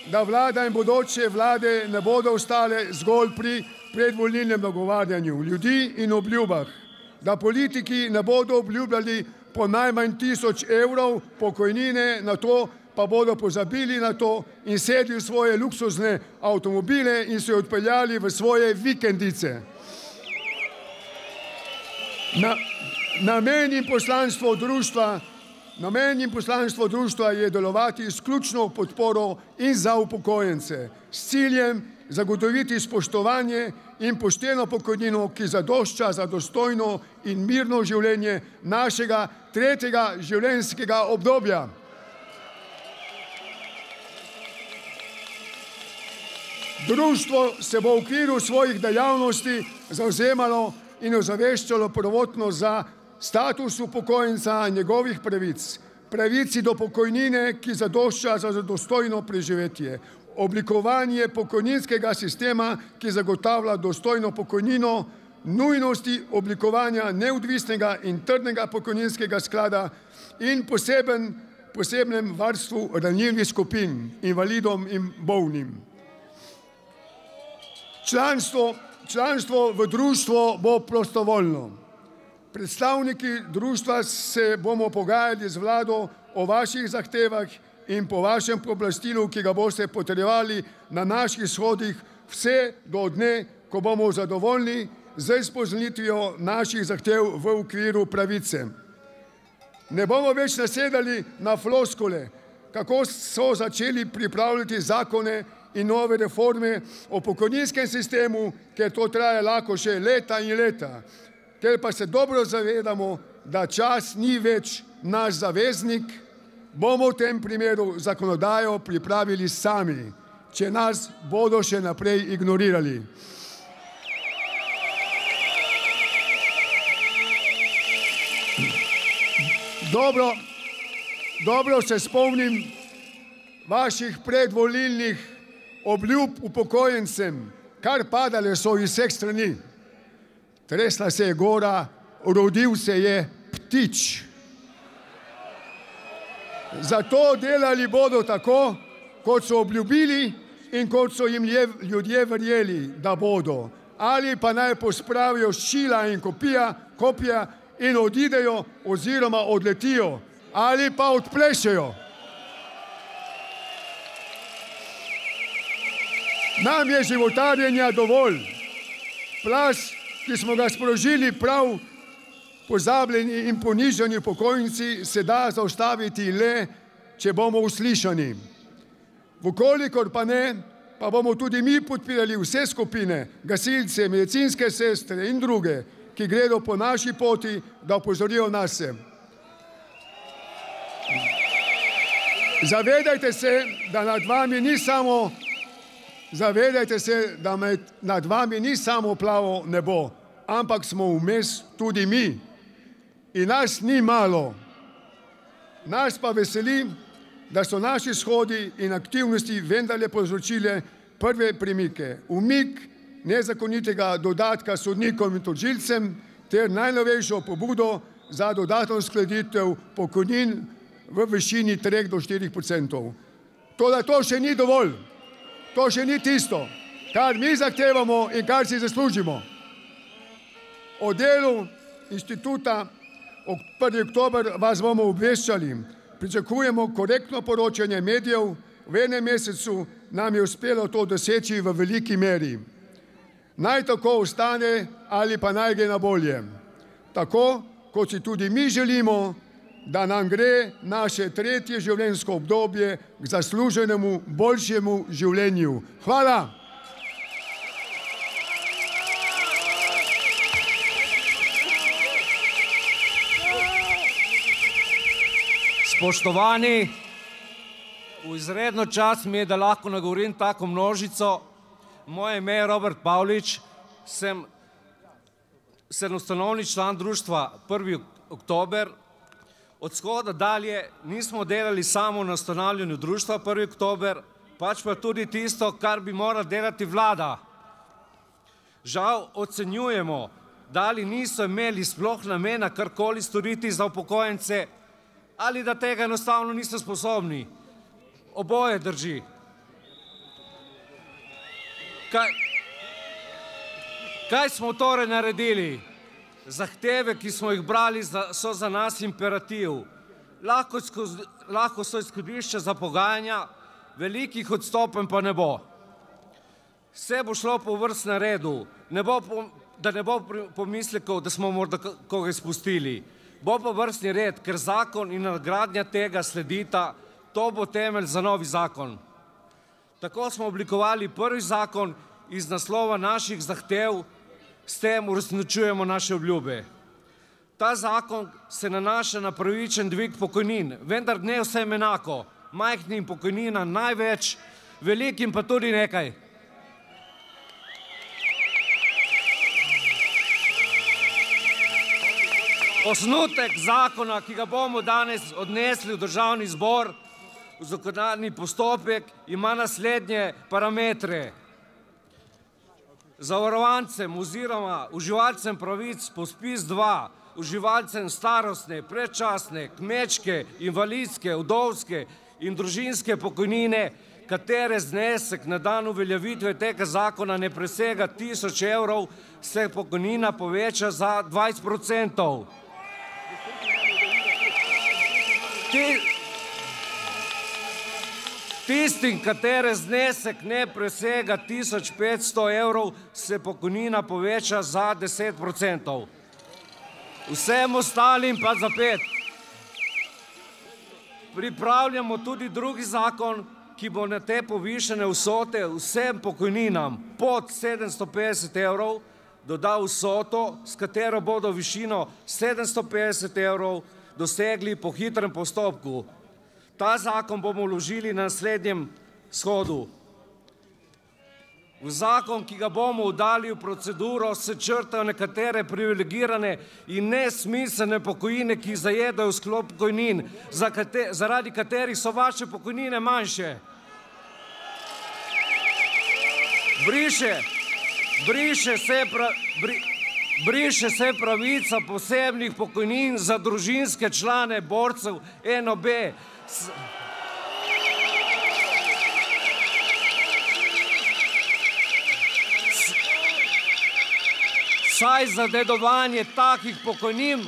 da vlada in bodoče vlade ne bodo ostale zgolj pri predvolilnem nagovarjanju ljudi in obljubah, da politiki ne bodo obljubljali po najmanj 1000 evrov pokojnine, na to pa bodo pozabili na to in sedli v svoje luksuzne avtomobile in se odpeljali v svoje vikendice. Namen in poslanstvo društva je delovati izključno v podporo in za upokojence, s ciljem zagotoviti spoštovanje in pošteno pokojnino, ki zadošča za dostojno in mirno življenje našega 3. življenjskega obdobja. Društvo se bo v okviru svojih dejavnosti zavzemalo in ozaveščalo prvotno za status upokojenca in njegovih pravic, pravici do pokojnine, ki zadošča za dostojno preživetje, oblikovanje pokojninskega sistema, ki zagotavlja dostojno pokojnino, nujnosti oblikovanja neodvisnega in trdnega pokojninskega sklada in posebnem varstvu ranljivih skupin, invalidom in bolnim. Članstvo v društvo bo prostovoljno. Predstavniki društva se bomo pogajali z vlado o vaših zahtevah in po vašem pooblastilu, ki ga boste potrjevali na naših shodih vse do dne, ko bomo zadovoljni z izpolnitvijo naših zahtev v okviru pravice. Ne bomo več nasedali na floskule, kako so začeli pripravljati zakone in nove reforme o pokojninskem sistemu, ker to traja lahko še leta in leta. Ker pa se dobro zavedamo, da čas ni več naš zaveznik, bomo v tem primeru zakonodajo pripravili sami, če nas bodo še naprej ignorirali. Dobro se spomnim vaših predvolilnih obljub upokojencem, kar padale so iz vseh strani. Tresla se je gora, rodil se je ptič. Zato delali bodo tako, kot so obljubili in kot so jim ljudje verjeli, da bodo. Ali pa naj pospravijo ščila in kopija in odidejo oziroma odletijo, ali pa odplešejo. Nam je životarjenja dovolj. Plaz, ki smo ga sprožili prav pozabljeni in ponižani upokojenci, se da zaustaviti le, če bomo uslišani. Vkolikor pa ne, pa bomo tudi mi podpirali vse skupine, gasilce, medicinske sestre in druge, ki gredo po naši poti, da opozorijo nase. Zavedajte se, da nad vami ni samo plavo nebo, ampak smo vmes tudi mi. In nas ni malo. Nas pa veseli, da so naši shodi in aktivnosti vendarle povzročile prve premike. Umik nezakonitega dodatka sodnikom in tožilcem ter najnovejšo pobudo za dodatno uskladitev pokojnin v višini 3 do 4%. Toda to še ni dovolj. To še ni tisto, kar mi zahtevamo in kar si zaslužimo. O delu inštituta 1. oktober vas bomo obveščali. Pričakujemo korektno poročanje medijev. V enem mesecu nam je uspelo to doseči v veliki meri. Naj tako ostane ali pa naj gre na bolje. Tako, kot si tudi mi želimo, da nam gre naše tretje življenjsko obdobje k zasluženemu boljšemu življenju. Hvala! Spoštovani, v izredno čast mi je, da lahko nagovorim tako množico. Moje ime je Robert Pavlič, sem ustanovni član društva 1. oktober. Od shoda dalje nismo delali samo na ustanavljanju društva 1. oktober, pač pa tudi tisto, kar bi morala delati vlada. Žal ocenjujemo, da ali niso imeli sploh namena karkoli storiti za upokojence, ali da tega enostavno niso sposobni. Oboje drži. Kaj smo torej naredili? Zahteve, ki smo jih brali, so za nas imperativ. Lahko so izhodišča za pogajanja, velikih odstopenj pa ne bo. Vse bo šlo po vrstnem redu, da ne bo pomislekov, da smo morda koga izpustili. Bo pa vrstni red, ker zakon in nadgradnja tega sledita, to bo temelj za novi zakon. Tako smo oblikovali prvi zakon iz naslova naših zahtev, s tem uresničujemo naše obljube. Ta zakon se nanaša na pravičen dvig pokojnin, vendar ne vsem enako. Majhnim pokojninam največ, velikim pa tudi nekaj. Osnutek zakona, ki ga bomo danes odnesli v Državni zbor, v zakonodajni postopek, ima naslednje parametre. Zavarovancem oziroma uživalcem pravic po SPIZ-2, uživalcem starostne, predčasne, kmečke, invalidske, vdovske in družinske pokojnine, katere znesek na dan uveljavitve tega zakona ne presega 1000 evrov, se pokojnina poveča za 20%. Tistim, katere znesek ne presega 1500 evrov, se pokojnina poveča za 10%. Vsem ostalim pa za 5%. Pripravljamo tudi drugi zakon, ki bo na te povišene vsote vsem pokojninam pod 750 evrov dodal vsoto, s katero bodo višino 750 evrov dosegli po hitrem postopku. Ta zakon bomo vložili na naslednjem shodu. V zakon, ki ga bomo dali v proceduro, se črtajo nekatere privilegirane in nesmiselne pokojnine, ki zajedajo sklop pokojnin, zaradi katerih so vaše pokojnine manjše. Briše se pravica posebnih pokojnin za družinske člane borcev NOB. Saj za dedovanje takih pokojnin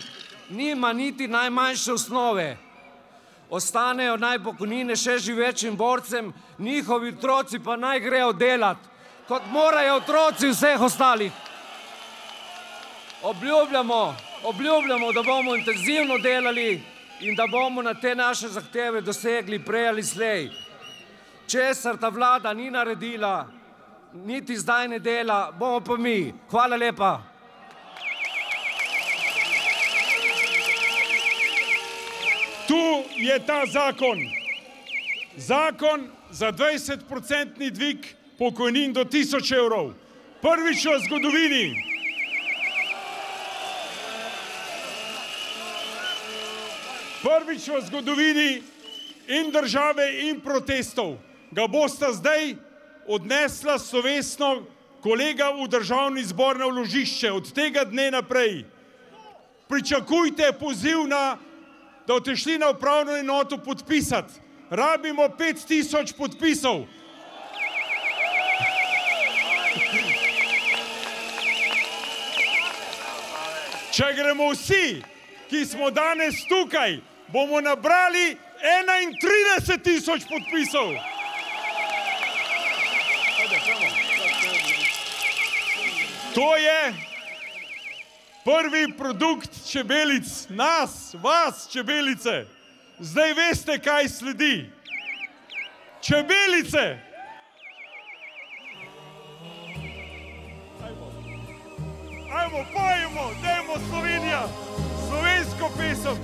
nima niti najmanjše osnove. Ostanejo naj pokojnine še živečim borcem, njihovi otroci pa naj grejo delat, kot morajo otroci vseh ostalih. Obljubljamo, da bomo intenzivno delali in da bomo na te naše zahteve dosegli prej ali slej. Česar ta vlada ni naredila, niti zdaj ne dela, bomo pa mi. Hvala lepa. Tu je ta zakon. Zakon za 20% dvig pokojnin do 1000 evrov. Prvič v zgodovini. Prvič v zgodovini in države in protestov ga bosta zdaj odnesla slovesno kolega v državni zbor na vložišče. Od tega dne naprej pričakujte poziv da boste šli na upravno enoto podpisati. Rabimo 5000 podpisov. Če gremo vsi, ki smo danes tukaj, bomo nabrali 31 000 podpisov. To je prvi produkt čebelic, nas, vas, čebelice. Zdaj veste, kaj sledi. Čebelice! Ajmo, pojmo, dajmo Slovenija, slovensko pesem.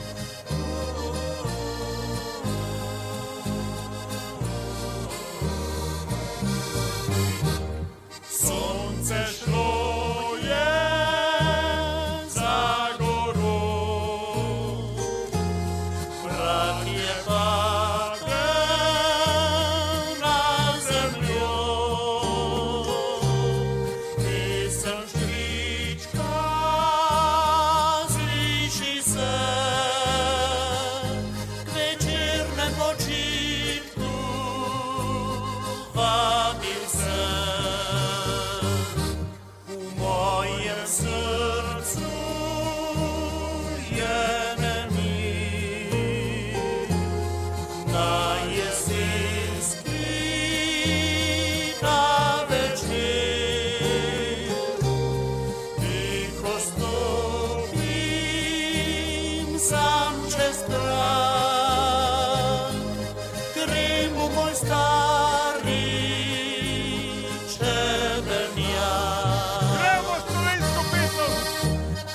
Sonce šlo je za goro, brat je padel na zemljo. Pesem štrička sliši se k večernem počitku, vabil se. Srcu je nemir na jesenski ta večer. Tiho stopim sam čez stran, grem v moj stari čebelnjak.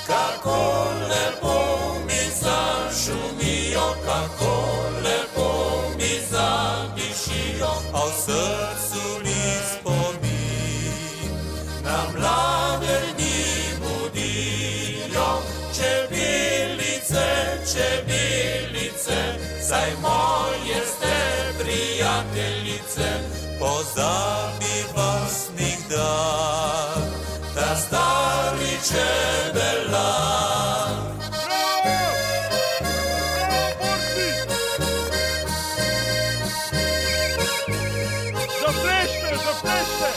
Kako lepo mi zašumijo, kako lepo mi zadišijo, a v srcu ni spomin na mlade dni budijo. Čebelice, čebelice, saj moje ste prijateljice, pozabi vas nikdar, ta stari čebelar. Zaplešte, zaplešte!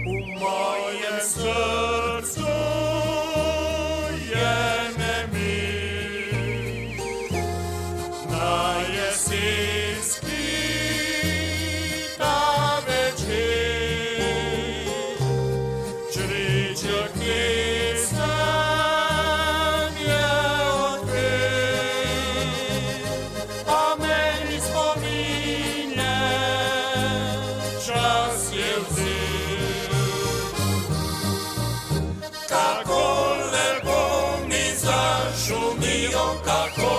V mojem srcu je nemir kako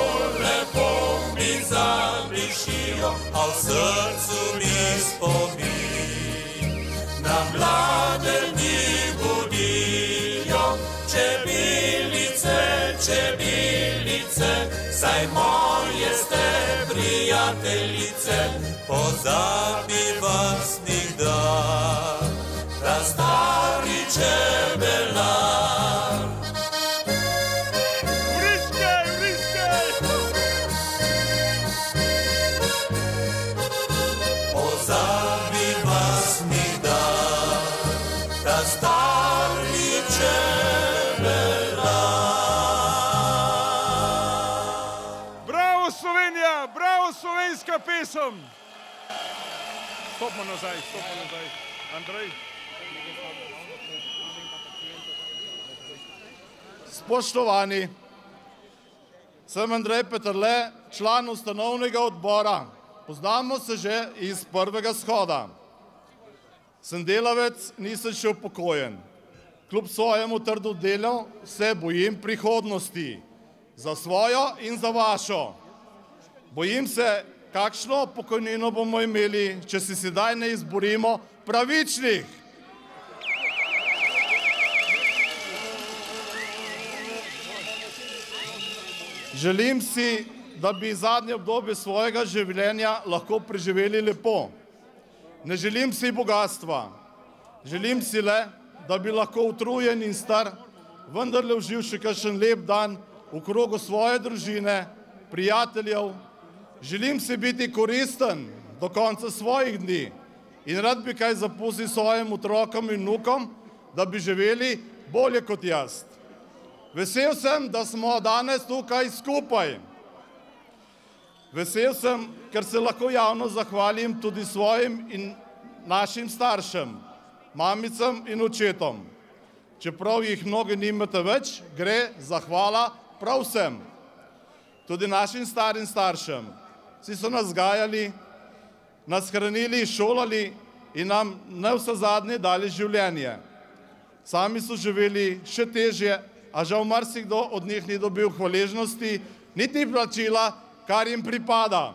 lepo mi zabrišijo, a v srcu mi spomin. Na mlade dni budijo čebelice, čebelice, saj moje ste prijateljice, pozabi vas nikdar, ta stari čebelar. Vriskaj, vriskaj! Pozabi vas nikdar, ta stari čebelar. Bravo Slovenija, bravo slovenska pesem! Stopimo nazaj, Andrej. Spoštovani, sem Andrej Peterle, član ustanovnega odbora. Poznamo se že iz prvega shoda. Sem delavec, nisem še upokojen. Kljub svojemu trdu delu se bojim prihodnosti. Za svojo in za vašo. Bojim se, kakšno pokojnino bomo imeli, če si sedaj ne izborimo pravičnih. Želim si, da bi zadnje obdobje svojega življenja lahko preživeli lepo. Ne želim si bogatstva. Želim si le, da bi lahko utrujen in star vendarle užival še kakšen lep dan v krogu svoje družine, prijateljev. Želim si biti koristen do konca svojih dni in rad bi kaj zapustil svojim otrokom in vnukom, da bi živeli bolje kot jaz. Vesel sem, da smo danes tukaj skupaj. Vesel sem, ker se lahko javno zahvalim tudi svojim in našim staršem, mamicam in očetom. Čeprav jih mnogi nimate več, gre zahvala prav vsem. Tudi našim starim staršem. Vsi so nas vzgajali, nas hranili, šolali in nam navsezadnje dali življenje. Sami so živeli še težje, a žal marsikdo od njih ni dobil hvaležnosti, niti plačila, kar jim pripada.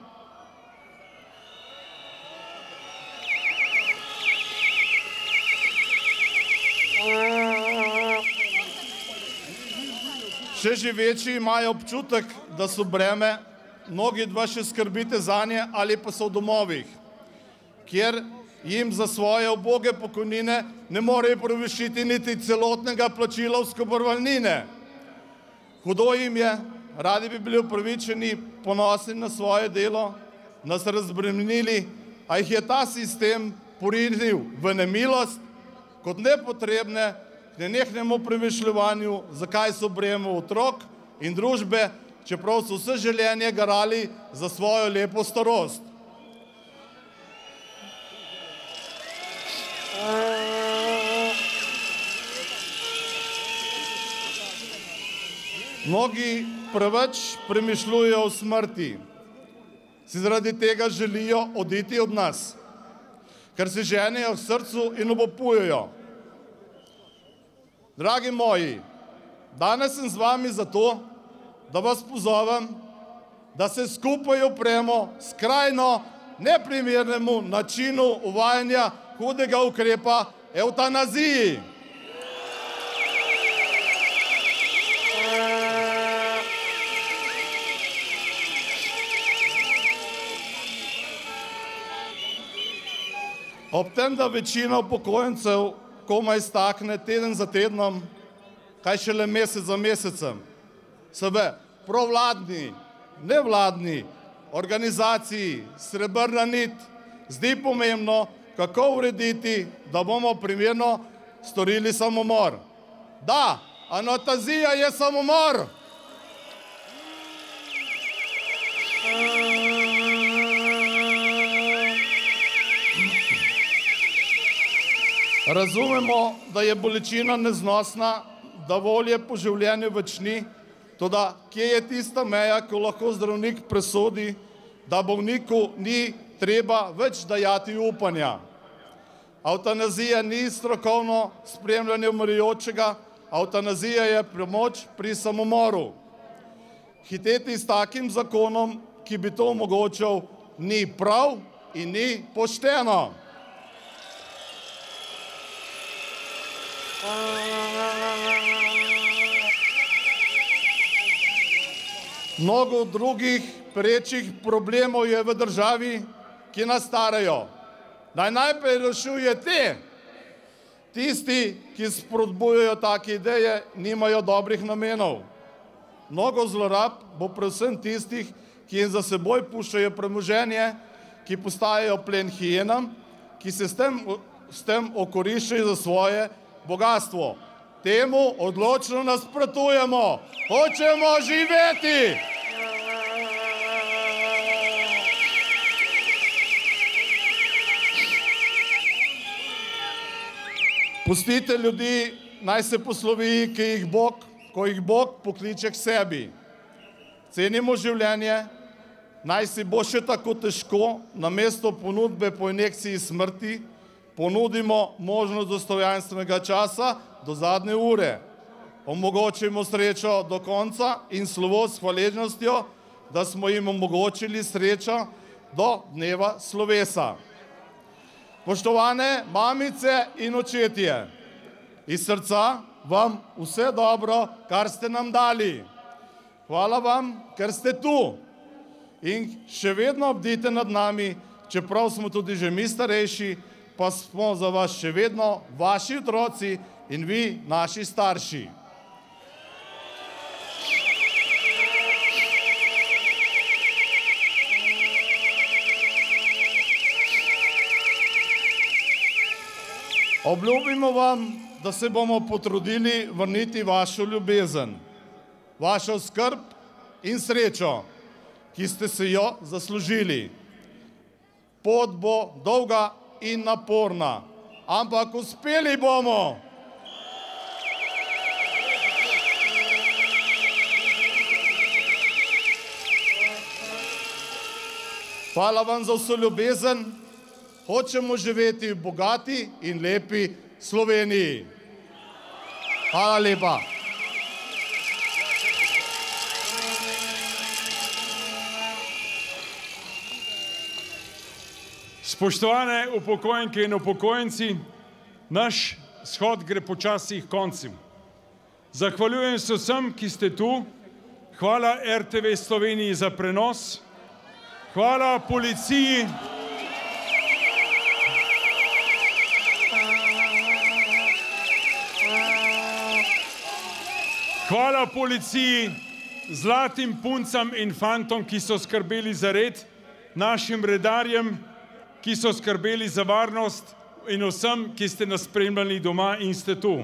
Še živeči imajo občutek, da so breme, mnogi dva še skrbite zanje ali pa so v domovih, kjer jim za svoje uboge pokojnine ne morejo privoščiti niti celotnega plačila oskrbovalnine. Hudo jim je, radi bi bili upravičeni, ponosni na svoje delo, nas razbremenili, a jih je ta sistem porinil v nemilost kot nepotrebne k nenehnemu premišljevanju, zakaj so breme otrok in družbe, čeprav so vse življenje garali za svojo lepo starost. Mnogi preveč premišljujejo o smrti, si zaradi tega želijo oditi od nas, ker se ženejo v srcu in obupujejo. Dragi moji, danes sem z vami zato, da vas pozovem, da se skupaj upremo skrajno neprimernemu načinu uvajanja hudega ukrepa evtanaziji. Ob tem, da večina upokojencev komaj stakne teden za tednom, kaj šele mesec za mesecem, sebe provladni, nevladni organizaciji Srebrna nit zdi pomembno, kako urediti, da bomo primerno storili samomor. Da, evtanazija je samomor. Razumemo, da je bolečina neznosna, da volje po življenju več ni, toda kje je tista meja, ko lahko zdravnik presodi, da bolniku ni treba več dajati upanja. Evtanazija ni strokovno spremljanje umirajočega, evtanazija je pomoč pri samomoru. hiteti s takim zakonom, ki bi to omogočal, ni prav in ni pošteno. Mnogo drugih perečih problemov je v državi, ki nas starajo. Naj najprej rešuje te. Tisti, ki spodbujajo take ideje, nimajo dobrih namenov. Mnogo zlorab bo predvsem tistih, ki jim za seboj puščajo premoženje, ki postajajo plen hijenam, ki se s tem okoriščajo za svoje bogatstvo. Temu odločno nasprotujemo. Hočemo živeti! Pustite ljudi, naj se poslovi, ko jih Bog pokliče k sebi. Cenimo življenje, naj si bo še tako težko, namesto ponudbe po injekciji smrti, ponudimo možnost dostojanstvenega časa do zadnje ure. Omogočimo srečo do konca in slovo s hvaležnostjo, da smo jim omogočili srečo do dneva slovesa. Poštovane mamice in očetje, iz srca vam vse dobro, kar ste nam dali. Hvala vam, ker ste tu in še vedno bdite nad nami, čeprav smo tudi že mi starejši, pa smo za vas še vedno vaši otroci in vi naši starši. Obljubimo vam, da se bomo potrudili vrniti vašo ljubezen, vašo skrb in srečo, ki ste se jo zaslužili. Pot bo dolga in naporna, ampak uspeli bomo. Hvala vam za vso ljubezen. Hočemo živeti v bogati in lepi Sloveniji. Hvala lepa. Spoštovane upokojenke in upokojenci, naš shod gre počasi h koncu. Zahvaljujem se vsem, ki ste tu. Hvala RTV Sloveniji za prenos. Hvala policiji. Hvala policiji, zlatim puncam in fantom, ki so skrbeli za red, našim redarjem, ki so skrbeli za varnost in vsem, ki ste nas spremljali doma in ste tu.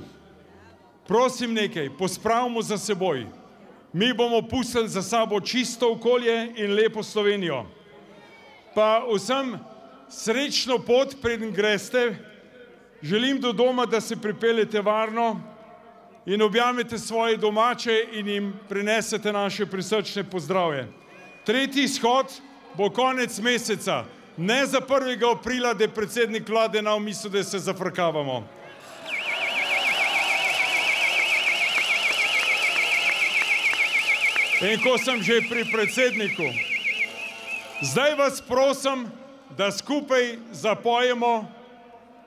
Prosim nekaj, pospravimo za seboj. Mi bomo pustili za sabo čisto okolje in lepo Slovenijo. Pa vsem srečno pot, preden greste. Želim do doma, da se pripeljete varno in objamete svoje domače in jim prinesete naše prisrčne pozdrave. Tretji shod bo konec meseca, ne za 1. aprila, da je predsednik vlade nam mislil, da se zafrkavamo. In ko sem že pri predsedniku, zdaj vas prosim, da skupaj zapojemo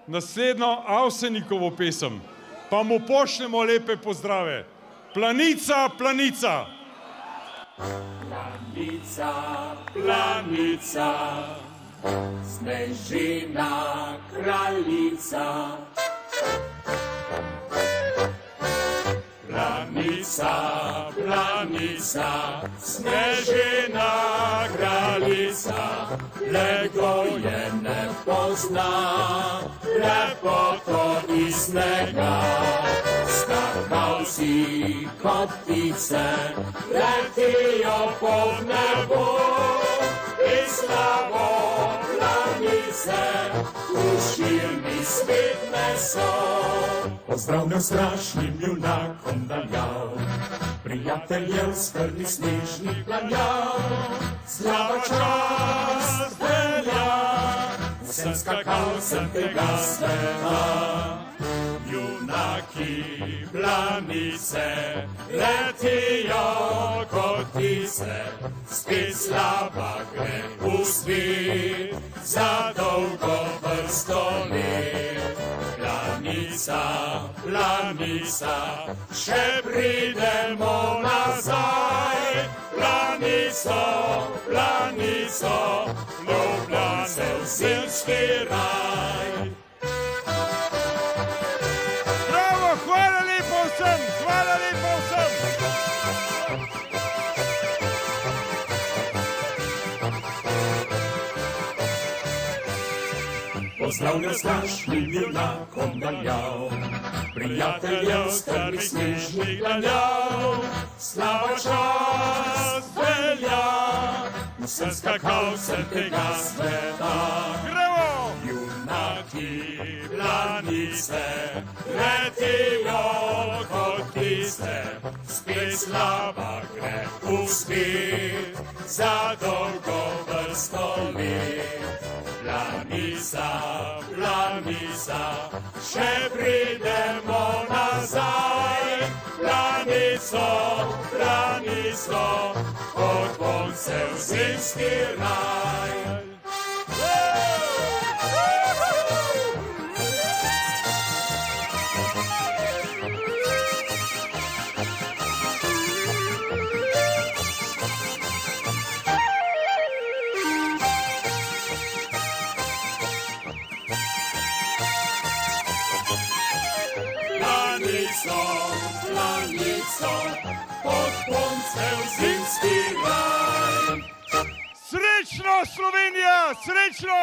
naslednjo Avsenikovo pesem, pa mu pošljemo lepe pozdrave. Planica, planica! Planica, planica, snežina kraljica. Planica, planica, snežina kraljica, lego je ne pozna, lepoto iz snega. Skakal si kot ptice, letijo po nebu, in slavo planice, v širni svet meso. Pozdravljam strašnim junakom daljav, prijateljev strni snežni planjav. Slava čast velja, vsem skakalcem tega sveta. Junaki planice letijo kot ptice, spet slava gre v svet za dolgo vrsto let. Planica, planica, še pridemo nazaj. Planico, planico, Ljubljane v zimski raj. Bravo, hvala lepo vsem, hvala lepo vsem. Pozdravlja s našim junakom daljav, prijateljev strmih snežnih daljav. Slava čast velja vsem skakalcem tega sveta. Gremo! Junaki planice letijo kot ptice, spet slava gre v svet za dolgo vrsto let. Planica, planica, še pridemo nazaj. Planico, planico, od bonce v zimski raj. Planico, pod bonce v zimski raj. Srečno Slovenija, srečno!